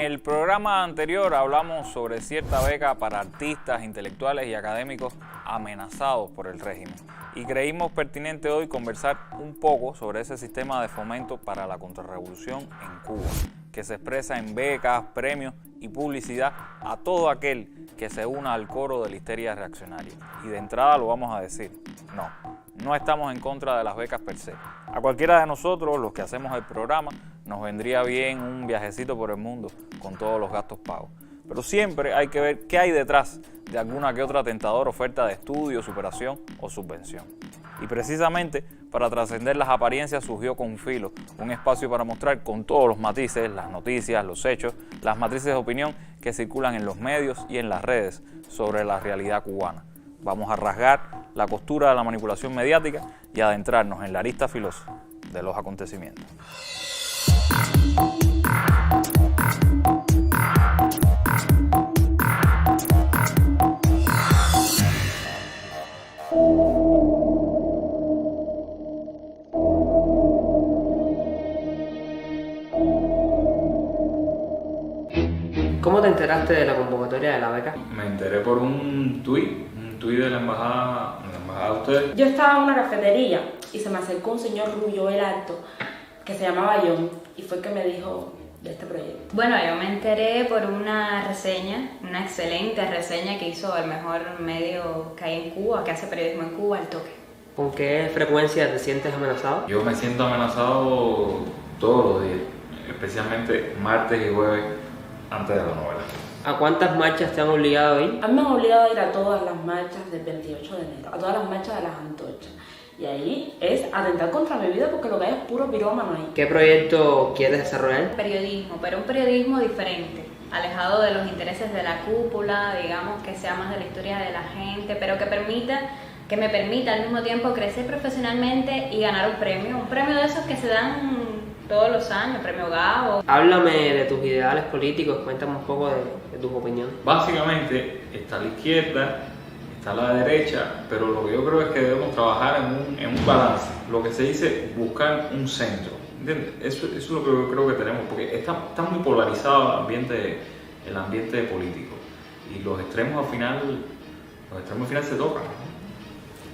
el programa anterior hablamos sobre cierta beca para artistas, intelectuales y académicos amenazados por el régimen. Y creímos pertinente hoy conversar un poco sobre ese sistema de fomento para la contrarrevolución en Cuba, que se expresa en becas, premios y publicidad a todo aquel que se una al coro de la histeria reaccionaria. Y de entrada lo vamos a decir, no estamos en contra de las becas per se. A cualquiera de nosotros, los que hacemos el programa, nos vendría bien un viajecito por el mundo con todos los gastos pagos. Pero siempre hay que ver qué hay detrás de alguna que otra tentadora oferta de estudio, superación o subvención. Y precisamente para trascender las apariencias surgió Confilo, un espacio para mostrar con todos los matices, las noticias, los hechos, las matrices de opinión que circulan en los medios y en las redes sobre la realidad cubana. Vamos a rasgar la costura de la manipulación mediática y adentrarnos en la arista filosa de los acontecimientos. ¿Cómo te enteraste de la convocatoria de la beca? Me enteré por un tuit de la embajada de ustedes. Yo estaba en una cafetería y se me acercó un señor rubio, el alto, que se llamaba John, y fue que me dijo de este proyecto. Bueno, yo me enteré por una reseña, una excelente reseña que hizo el mejor medio que hay en Cuba, que hace periodismo en Cuba, El Toque. ¿Con qué frecuencia te sientes amenazado? Yo me siento amenazado todos los días, especialmente martes y jueves antes de la novela. ¿A cuántas marchas te han obligado a ir? A mí me han obligado a ir a todas las marchas del 28 de enero, a todas las marchas de las antorchas. Y ahí es atentar contra mi vida porque lo que hay es puro pirómano ahí. ¿Qué proyecto quieres desarrollar? Periodismo, pero un periodismo diferente, alejado de los intereses de la cúpula, digamos, que sea más de la historia de la gente, pero que me permita al mismo tiempo crecer profesionalmente y ganar un premio de esos que se dan todos los años, premio Gabo. Háblame de tus ideales políticos, cuéntame un poco de tus opiniones. Básicamente está la izquierda, está la derecha, pero lo que yo creo es que debemos trabajar en un balance, lo que se dice buscar un centro, ¿entiendes? Eso es lo que yo creo que tenemos, porque está muy polarizado el ambiente político y los extremos al final se tocan, ¿no?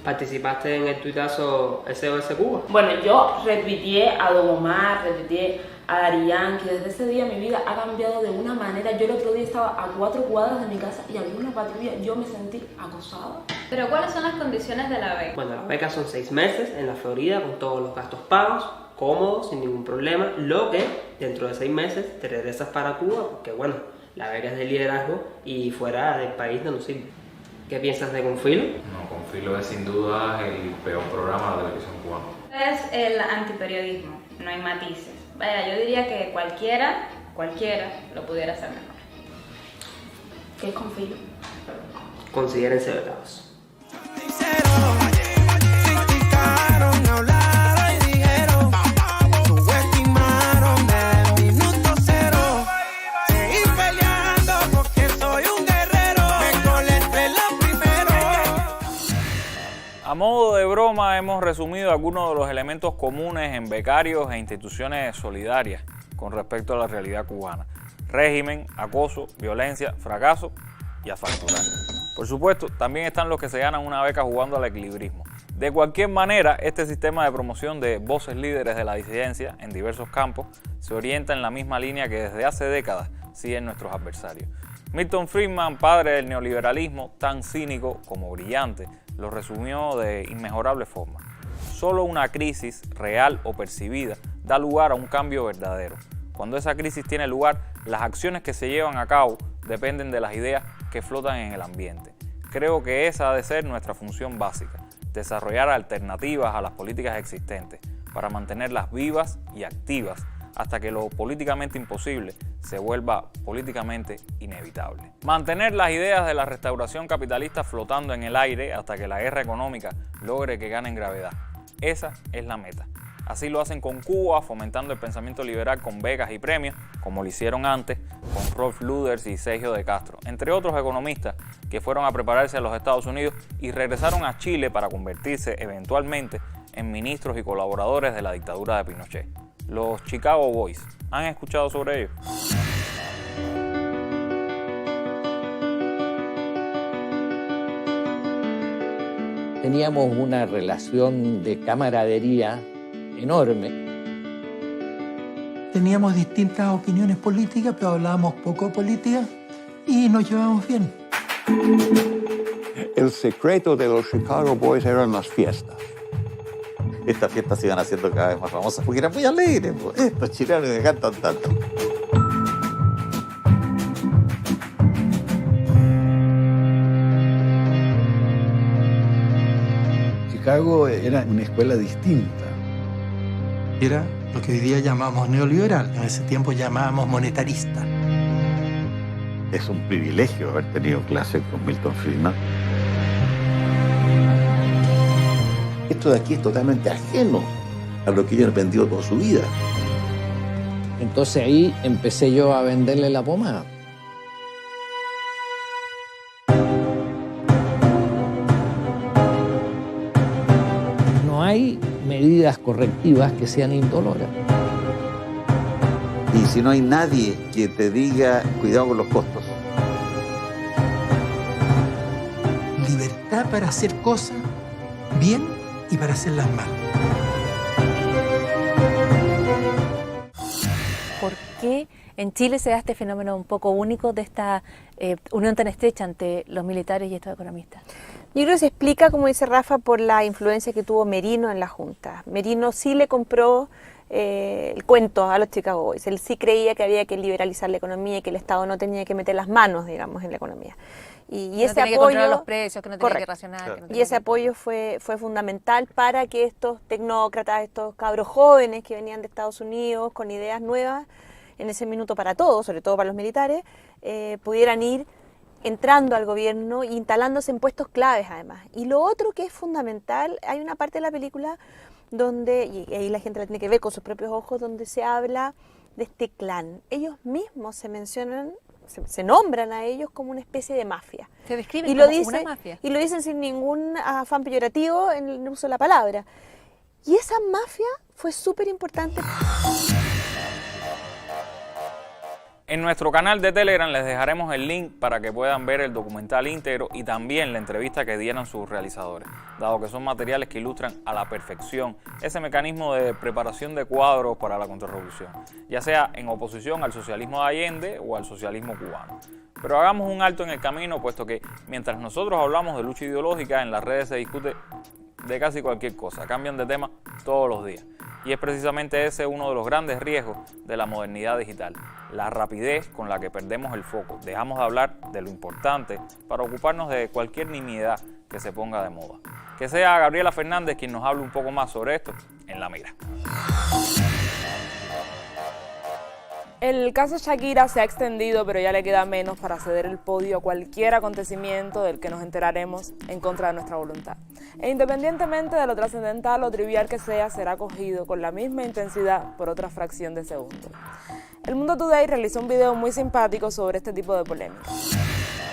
¿Participaste en el tuitazo SOS Cuba? Bueno, yo retuiteé a Don Omar, retuiteé a Daddy Yankee. Desde ese día mi vida ha cambiado de una manera. Yo el otro día estaba a 4 cuadras de mi casa y había una patrulla. Yo me sentí acosada. Pero ¿cuáles son las condiciones de la beca? Bueno, las becas son 6 meses en la Florida con todos los gastos pagos, cómodos, sin ningún problema. Lo que dentro de 6 meses te regresas para Cuba porque, bueno, la beca es de liderazgo y fuera del país no nos sirve. ¿Qué piensas de Confilo? No, Confilo es sin duda el peor programa de televisión cubana. Es el antiperiodismo, no hay matices. Vaya, yo diría que cualquiera lo pudiera hacer mejor. ¿Qué es Confilo? Considérense becados. A modo de broma hemos resumido algunos de los elementos comunes en becarios e instituciones solidarias con respecto a la realidad cubana. Régimen, acoso, violencia, fracaso y a facturar. Por supuesto, también están los que se ganan una beca jugando al equilibrismo. De cualquier manera, este sistema de promoción de voces líderes de la disidencia en diversos campos se orienta en la misma línea que desde hace décadas siguen nuestros adversarios. Milton Friedman, padre del neoliberalismo, tan cínico como brillante, lo resumió de inmejorable forma. Solo una crisis, real o percibida, da lugar a un cambio verdadero. Cuando esa crisis tiene lugar, las acciones que se llevan a cabo dependen de las ideas que flotan en el ambiente. Creo que esa ha de ser nuestra función básica, desarrollar alternativas a las políticas existentes para mantenerlas vivas y activas hasta que lo políticamente imposible se vuelva políticamente inevitable. Mantener las ideas de la restauración capitalista flotando en el aire hasta que la guerra económica logre que ganen gravedad. Esa es la meta. Así lo hacen con Cuba, fomentando el pensamiento liberal con becas y premios, como lo hicieron antes con Rolf Luders y Sergio de Castro, entre otros economistas que fueron a prepararse a los Estados Unidos y regresaron a Chile para convertirse eventualmente en ministros y colaboradores de la dictadura de Pinochet. Los Chicago Boys. ¿Han escuchado sobre ellos? Teníamos una relación de camaradería enorme. Teníamos distintas opiniones políticas, pero hablábamos poco de política y nos llevábamos bien. El secreto de los Chicago Boys eran las fiestas. Estas fiestas se iban haciendo cada vez más famosas porque eran muy alegres. Estos chilenos me cantan tanto. Chicago era una escuela distinta. Era lo que hoy día llamamos neoliberal, en ese tiempo llamábamos monetarista. Es un privilegio haber tenido clases con Milton Friedman. Esto de aquí es totalmente ajeno a lo que ella aprendió toda su vida. Entonces ahí empecé yo a venderle la pomada. No hay medidas correctivas que sean indoloras. Y si no hay nadie que te diga, cuidado con los costos. Libertad para hacer cosas bien y para hacerlas mal. ¿Por qué en Chile se da este fenómeno un poco único de esta unión tan estrecha entre los militares y estos economistas? Yo creo que se explica, como dice Rafa, por la influencia que tuvo Merino en la Junta. Merino sí le compró el cuento a los Chicago Boys. Él sí creía que había que liberalizar la economía y que el Estado no tenía que meter las manos, digamos, en la economía. Y ese apoyo, que controlar los precios, que no tenía que racionar. Claro. Y ese apoyo fue fundamental para que estos tecnócratas, estos cabros jóvenes que venían de Estados Unidos con ideas nuevas, en ese minuto para todos, sobre todo para los militares, pudieran ir entrando al gobierno e instalándose en puestos claves además. Y lo otro que es fundamental, hay una parte de la película donde, y ahí la gente la tiene que ver con sus propios ojos, donde se habla de este clan. Ellos mismos se mencionan, se nombran a ellos como una especie de mafia. Se describen y como lo dicen, una mafia. Y lo dicen sin ningún afán peyorativo en el uso de la palabra. Y esa mafia fue súper importante. En nuestro canal de Telegram les dejaremos el link para que puedan ver el documental íntegro y también la entrevista que dieron sus realizadores, dado que son materiales que ilustran a la perfección ese mecanismo de preparación de cuadros para la contrarrevolución, ya sea en oposición al socialismo de Allende o al socialismo cubano. Pero hagamos un alto en el camino, puesto que mientras nosotros hablamos de lucha ideológica, en las redes se discute de casi cualquier cosa, cambian de tema todos los días. Y es precisamente ese uno de los grandes riesgos de la modernidad digital, la rapidez con la que perdemos el foco. Dejamos de hablar de lo importante para ocuparnos de cualquier nimiedad que se ponga de moda. Que sea Gabriela Fernández quien nos hable un poco más sobre esto en La Mira. El caso Shakira se ha extendido, pero ya le queda menos para ceder el podio a cualquier acontecimiento del que nos enteraremos en contra de nuestra voluntad. E independientemente de lo trascendental o trivial que sea, será cogido con la misma intensidad por otra fracción de segundo. El Mundo Today realizó un video muy simpático sobre este tipo de polémicas.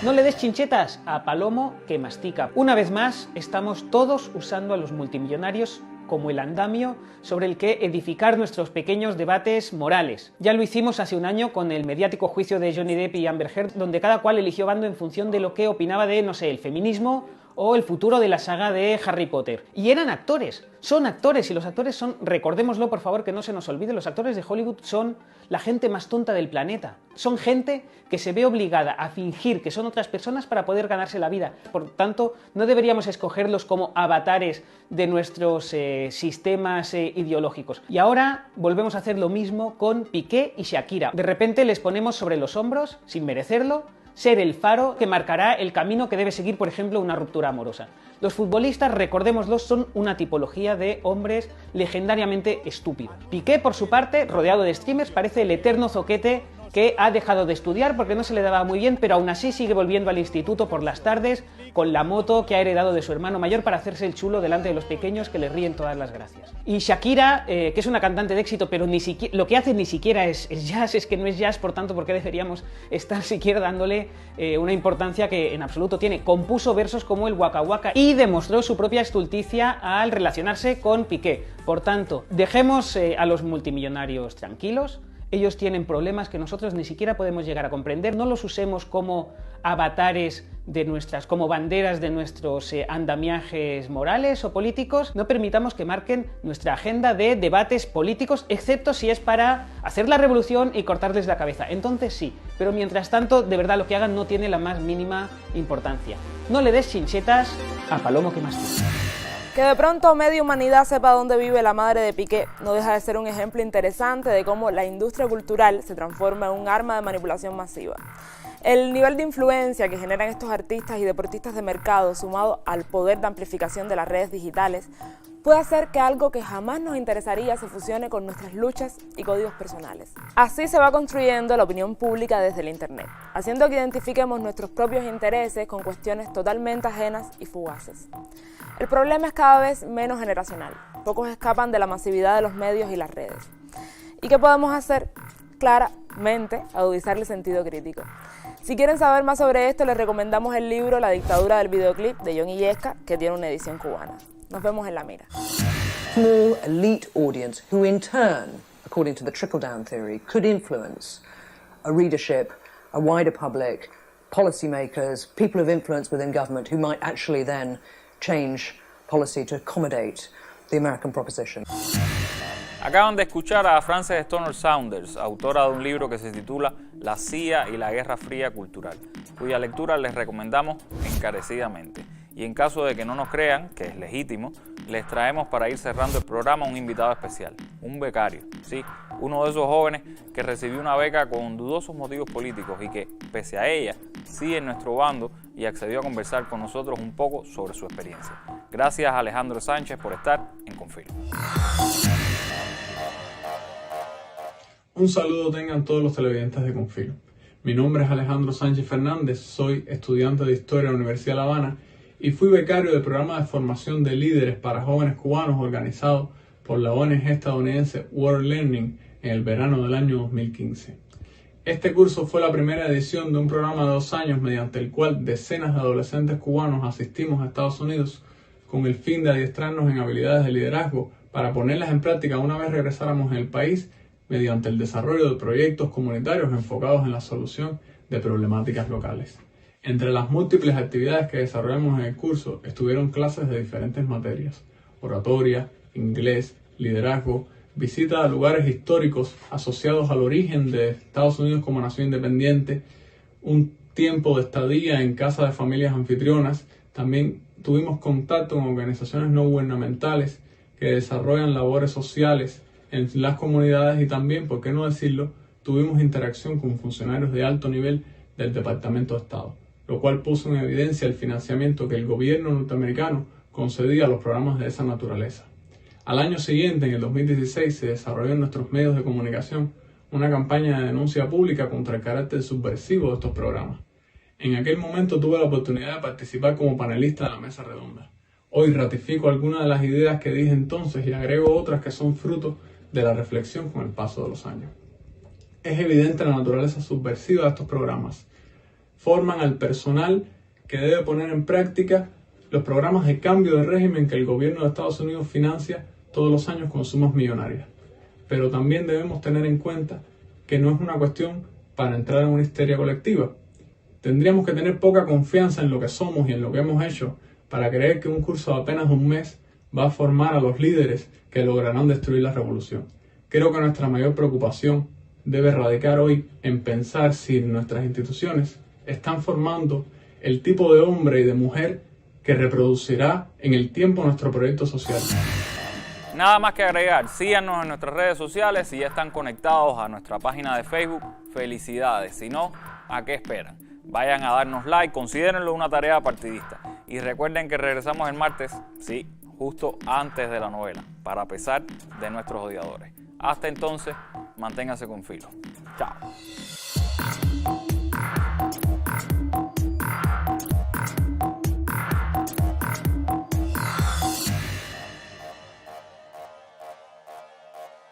No le des chinchetas a palomo que mastica. Una vez más, estamos todos usando a los multimillonarios como el andamio sobre el que edificar nuestros pequeños debates morales. Ya lo hicimos hace un año con el mediático juicio de Johnny Depp y Amber Heard, donde cada cual eligió bando en función de lo que opinaba de, no sé, el feminismo o el futuro de la saga de Harry Potter. Y eran actores, son actores, y los actores son, recordémoslo por favor que no se nos olvide, los actores de Hollywood son la gente más tonta del planeta. Son gente que se ve obligada a fingir que son otras personas para poder ganarse la vida. Por tanto, no deberíamos escogerlos como avatares de nuestros sistemas ideológicos. Y ahora volvemos a hacer lo mismo con Piqué y Shakira. De repente les ponemos sobre los hombros, sin merecerlo, ser el faro que marcará el camino que debe seguir, por ejemplo, una ruptura amorosa. Los futbolistas, recordémoslo, son una tipología de hombres legendariamente estúpidos. Piqué, por su parte, rodeado de streamers, parece el eterno zoquete que ha dejado de estudiar porque no se le daba muy bien, pero aún así sigue volviendo al instituto por las tardes con la moto que ha heredado de su hermano mayor para hacerse el chulo delante de los pequeños que le ríen todas las gracias. Y Shakira, que es una cantante de éxito, pero ni siquiera, lo que hace ni siquiera es jazz, es que no es jazz, por tanto, ¿por qué deberíamos estar siquiera dándole una importancia que en absoluto tiene? Compuso versos como el Waka Waka y demostró su propia estulticia al relacionarse con Piqué. Por tanto, dejemos a los multimillonarios tranquilos. Ellos tienen problemas que nosotros ni siquiera podemos llegar a comprender. No los usemos como avatares de como banderas de nuestros andamiajes morales o políticos. No permitamos que marquen nuestra agenda de debates políticos, excepto si es para hacer la revolución y cortarles la cabeza. Entonces sí, pero mientras tanto, de verdad, lo que hagan no tiene la más mínima importancia. No le des chinchetas a Palomo que mastica. Que de pronto media humanidad sepa dónde vive la madre de Piqué no deja de ser un ejemplo interesante de cómo la industria cultural se transforma en un arma de manipulación masiva. El nivel de influencia que generan estos artistas y deportistas de mercado, sumado al poder de amplificación de las redes digitales, puede hacer que algo que jamás nos interesaría se fusione con nuestras luchas y códigos personales. Así se va construyendo la opinión pública desde el Internet, haciendo que identifiquemos nuestros propios intereses con cuestiones totalmente ajenas y fugaces. El problema es cada vez menos generacional. Pocos escapan de la masividad de los medios y las redes. ¿Y qué podemos hacer? Claramente, agudizarle sentido crítico. Si quieren saber más sobre esto, les recomendamos el libro La dictadura del videoclip de John Illesca, que tiene una edición cubana. Nos vemos en la mira. Small elite audience who in turn, according to the trickle-down theory, could influence a readership, a wider public, policymakers, people of influence within government who might actually then change policy to accommodate the American proposition. Acaban de escuchar a Frances Stoner Saunders, autora de un libro que se titula La CIA y la Guerra Fría Cultural, cuya lectura les recomendamos encarecidamente. Y en caso de que no nos crean, que es legítimo, les traemos para ir cerrando el programa un invitado especial, un becario, sí, uno de esos jóvenes que recibió una beca con dudosos motivos políticos y que, pese a ella, sigue en nuestro bando y accedió a conversar con nosotros un poco sobre su experiencia. Gracias a Alejandro Sánchez por estar en Confirmo. Un saludo tengan todos los televidentes de Confirmo. Mi nombre es Alejandro Sánchez Fernández, soy estudiante de Historia en la Universidad de La Habana y fui becario del programa de formación de líderes para jóvenes cubanos organizado por la ONG estadounidense World Learning en el verano del año 2015. Este curso fue la primera edición de un programa de 2 años mediante el cual decenas de adolescentes cubanos asistimos a Estados Unidos con el fin de adiestrarnos en habilidades de liderazgo para ponerlas en práctica una vez regresáramos en el país mediante el desarrollo de proyectos comunitarios enfocados en la solución de problemáticas locales. Entre las múltiples actividades que desarrollamos en el curso estuvieron clases de diferentes materias: oratoria, inglés, liderazgo, visita a lugares históricos asociados al origen de Estados Unidos como nación independiente, un tiempo de estadía en casa de familias anfitrionas. También tuvimos contacto con organizaciones no gubernamentales que desarrollan labores sociales en las comunidades y también, por qué no decirlo, tuvimos interacción con funcionarios de alto nivel del Departamento de Estado, lo cual puso en evidencia el financiamiento que el gobierno norteamericano concedía a los programas de esa naturaleza. Al año siguiente, en el 2016, se desarrolló en nuestros medios de comunicación una campaña de denuncia pública contra el carácter subversivo de estos programas. En aquel momento tuve la oportunidad de participar como panelista de la mesa redonda. Hoy ratifico algunas de las ideas que dije entonces y agrego otras que son fruto de la reflexión con el paso de los años. Es evidente la naturaleza subversiva de estos programas. Forman al personal que debe poner en práctica los programas de cambio de régimen que el gobierno de Estados Unidos financia todos los años con sumas millonarias. Pero también debemos tener en cuenta que no es una cuestión para entrar en una histeria colectiva. Tendríamos que tener poca confianza en lo que somos y en lo que hemos hecho para creer que un curso de apenas un mes va a formar a los líderes que lograrán destruir la revolución. Creo que nuestra mayor preocupación debe radicar hoy en pensar si nuestras instituciones están formando el tipo de hombre y de mujer que reproducirá en el tiempo nuestro proyecto social. Nada más que agregar, síganos en nuestras redes sociales. Si ya están conectados a nuestra página de Facebook, felicidades. Si no, ¿a qué esperan? Vayan a darnos like, considérenlo una tarea partidista. Y recuerden que regresamos el martes, sí, justo antes de la novela, para pesar de nuestros odiadores. Hasta entonces, manténganse con filo. Chao.